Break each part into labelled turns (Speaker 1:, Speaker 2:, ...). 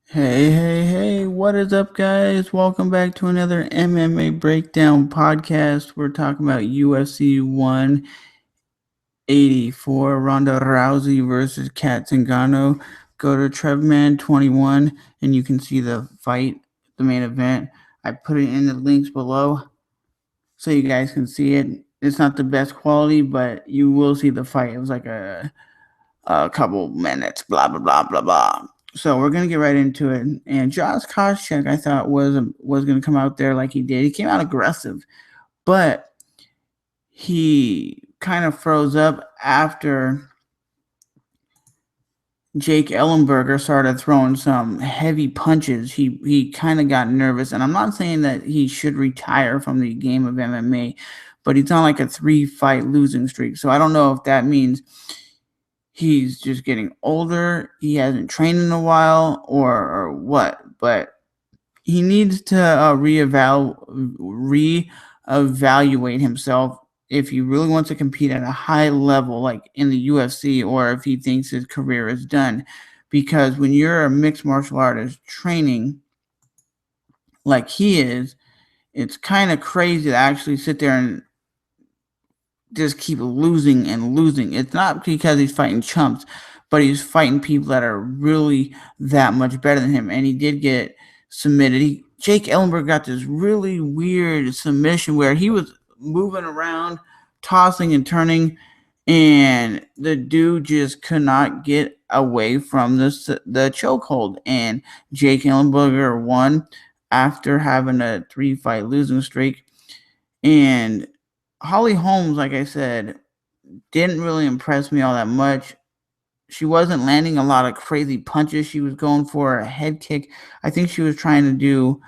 Speaker 1: Hey, what is up, guys? Welcome back to another MMA Breakdown podcast. We're talking about UFC 184, Ronda Rousey versus Cat Zingano. Go to Trevman21 and you can see the fight, the main event. I put it in the links below so you guys can see it. It's not the best quality, but you will see the fight. It was like a couple minutes, blah blah blah blah blah. So we're gonna get right into it. And Josh Koscheck, I thought was gonna come out there like he did. He came out aggressive, but he kind of froze up after Jake Ellenberger started throwing some heavy punches. He kind of got nervous, and I'm not saying that he should retire from the game of MMA, but he's on like a 3-fight losing streak. So I don't know if that means he's just getting older, he hasn't trained in a while, or what. But he needs to reevaluate himself if he really wants to compete at a high level, like in the UFC, or if he thinks his career is done. Because when you're a mixed martial artist training like he is, it's kind of crazy to actually sit there and just keep losing and losing. It's not because he's fighting chumps, but he's fighting people that are really that much better than him. And he did get submitted. Jake Ellenberg got this really weird submission where he was moving around, tossing and turning, and the dude just could not get away from the chokehold. And Jake Ellenberger won after having a 3-fight losing streak. And Holly Holmes, like I said, didn't really impress me all that much. She wasn't landing a lot of crazy punches. She was going for a head kick. I think she was trying to do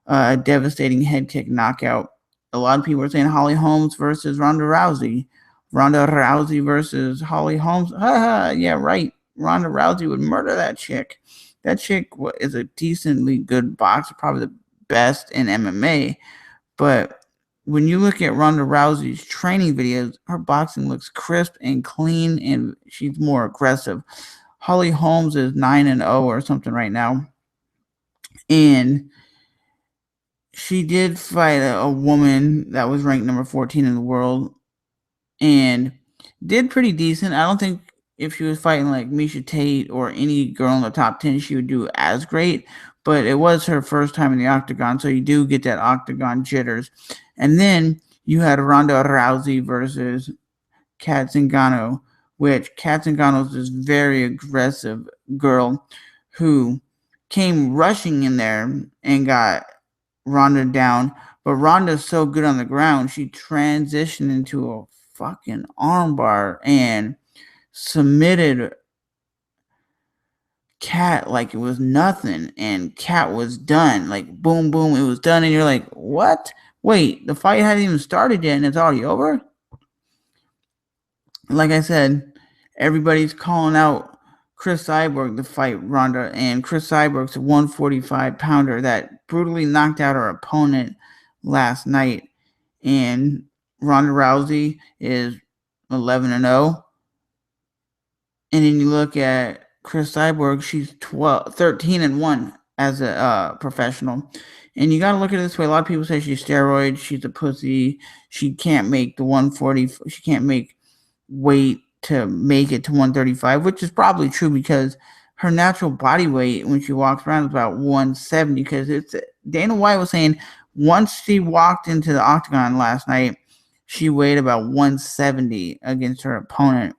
Speaker 1: a devastating head kick knockout. A lot of people were saying Holly Holmes versus Ronda Rousey. Ronda Rousey versus Holly Holmes. Yeah, right. Ronda Rousey would murder that chick. That chick is a decently good boxer, probably the best in MMA. But when you look at Ronda Rousey's training videos, her boxing looks crisp and clean, and she's more aggressive. Holly Holmes is 9-0 or something right now, and she did fight a woman that was ranked number 14 in the world, and did pretty decent. I don't think if she was fighting like Misha Tate or any girl in the top 10, she would do as great. But it was her first time in the octagon, so you do get that octagon jitters. And then you had Ronda Rousey versus Cat Zingano, which Cat Zingano is this very aggressive girl who came rushing in there and got Ronda down. But Ronda's so good on the ground, she transitioned into a fucking armbar and submitted Cat like it was nothing, and Cat was done. Like boom, boom, it was done, and you're like, what? Wait, the fight hadn't even started yet, and it's already over. Like I said, everybody's calling out Chris Cyborg to fight Ronda, and Chris Cyborg's a 145 pounder that brutally knocked out her opponent last night, and Ronda Rousey is 11-0. And then you look at Chris Cyborg, she's 13-1 as a professional. And you got to look at it this way. A lot of people say she's steroids, she's a pussy, she can't make the 140, she can't make weight to make it to 135, which is probably true because her natural body weight when she walks around is about 170. Because it's Dana White was saying once she walked into the octagon last night, she weighed about 170 against her opponent.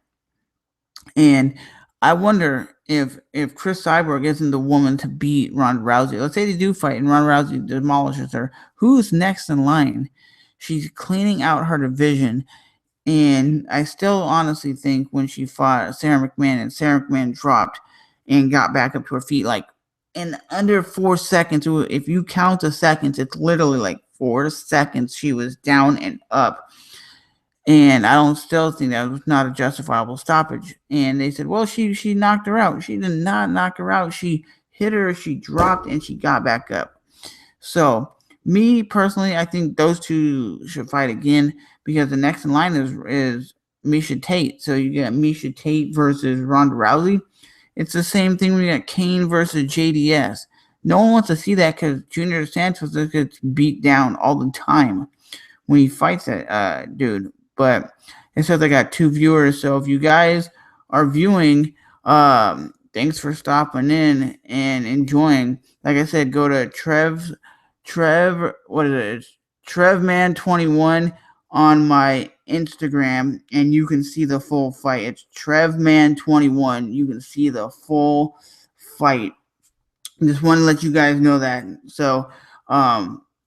Speaker 1: And I wonder if Chris Cyborg isn't the woman to beat Ronda Rousey. Let's say they do fight and Ronda Rousey demolishes her. Who's next in line? She's cleaning out her division. And I still honestly think when she fought Sarah McMahon and Sarah McMahon dropped and got back up to her feet, like in under 4 seconds, if you count the seconds, it's literally like 4 seconds she was down and up. And I don't still think that was not a justifiable stoppage. And they said, well, she knocked her out. She did not knock her out. She hit her, she dropped, and she got back up. So me personally, I think those two should fight again because the next in line is Misha Tate. So you get Misha Tate versus Ronda Rousey. It's the same thing when you got Kane versus JDS. No one wants to see that because Junior Santos gets beat down all the time when he fights that dude. But it says I got 2 viewers, so if you guys are viewing, thanks for stopping in and enjoying. Like I said, go to what is it? TrevMan21 on my Instagram, and you can see the full fight. It's TrevMan21. You can see the full fight. Just want to let you guys know that. So,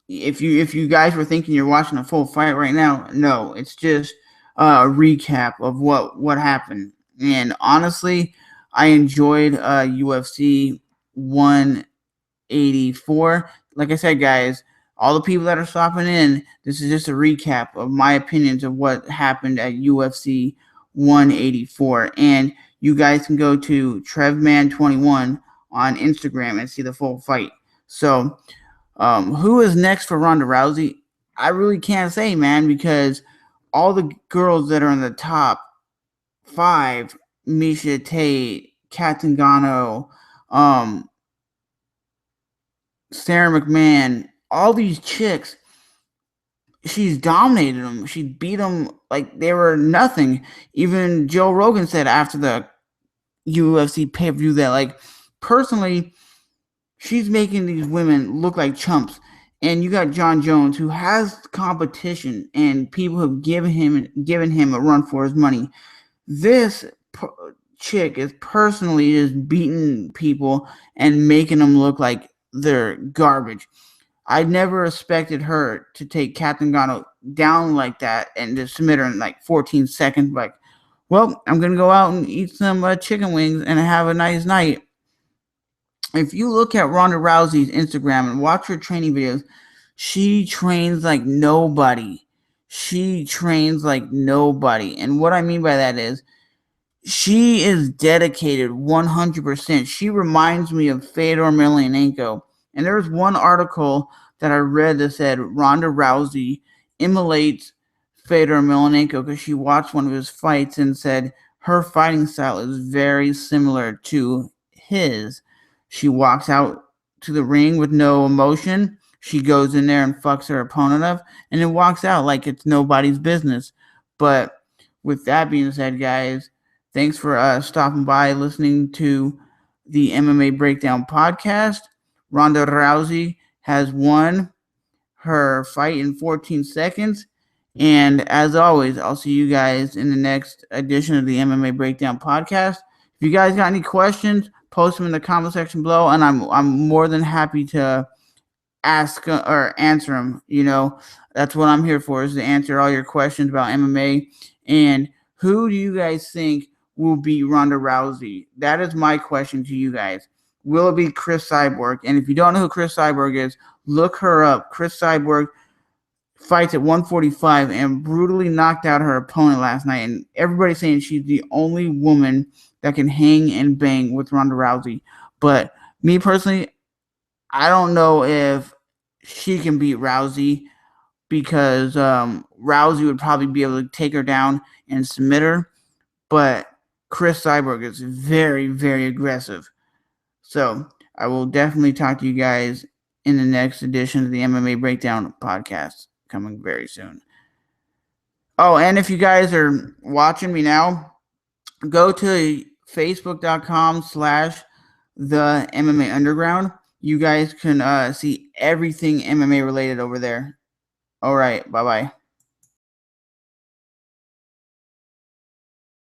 Speaker 1: if you guys were thinking you're watching a full fight right now, no, it's just a recap of what happened. And honestly, I enjoyed UFC 184. Like I said, guys, all the people that are stopping in, this is just a recap of my opinions of what happened at UFC 184. And you guys can go to TrevMan21 on Instagram and see the full fight. So, who is next for Ronda Rousey? I really can't say, man, because all the girls that are in the top 5, Misha Tate, Cat Zingano, Sarah McMahon, all these chicks, she's dominated them. She beat them like they were nothing. Even Joe Rogan said after the UFC pay-per-view that, like, personally, she's making these women look like chumps. And you got John Jones, who has competition, and people have given him a run for his money. This chick is personally just beating people and making them look like they're garbage. I never expected her to take Cat Zingano down like that and just submit her in like 14 seconds. Like, well, I'm gonna go out and eat some chicken wings and have a nice night. If you look at Ronda Rousey's Instagram and watch her training videos, she trains like nobody. She trains like nobody. And what I mean by that is she is dedicated 100%. She reminds me of Fedor Emelianenko. And there was one article that I read that said Ronda Rousey emulates Fedor Emelianenko because she watched one of his fights and said her fighting style is very similar to his. She walks out to the ring with no emotion. She goes in there and fucks her opponent up and then walks out like it's nobody's business. But with that being said, guys, thanks for stopping by, listening to the MMA Breakdown podcast. Ronda Rousey has won her fight in 14 seconds. And as always, I'll see you guys in the next edition of the MMA Breakdown podcast. If you guys got any questions, post them in the comment section below, and I'm more than happy to ask or answer them. You know, that's what I'm here for, is to answer all your questions about MMA. And who do you guys think will beat Ronda Rousey? That is my question to you guys. Will it be Chris Cyborg? And if you don't know who Chris Cyborg is, look her up. Chris Cyborg fights at 145 and brutally knocked out her opponent last night. And everybody's saying she's the only woman that can hang and bang with Ronda Rousey. But me personally, I don't know if she can beat Rousey because Rousey would probably be able to take her down and submit her. But Chris Cyborg is very, very aggressive. So I will definitely talk to you guys in the next edition of the MMA Breakdown podcast, coming very soon. Oh, and if you guys are watching me now, go to facebook.com/the MMA Underground. You guys can see everything MMA related over there. All right, bye-bye.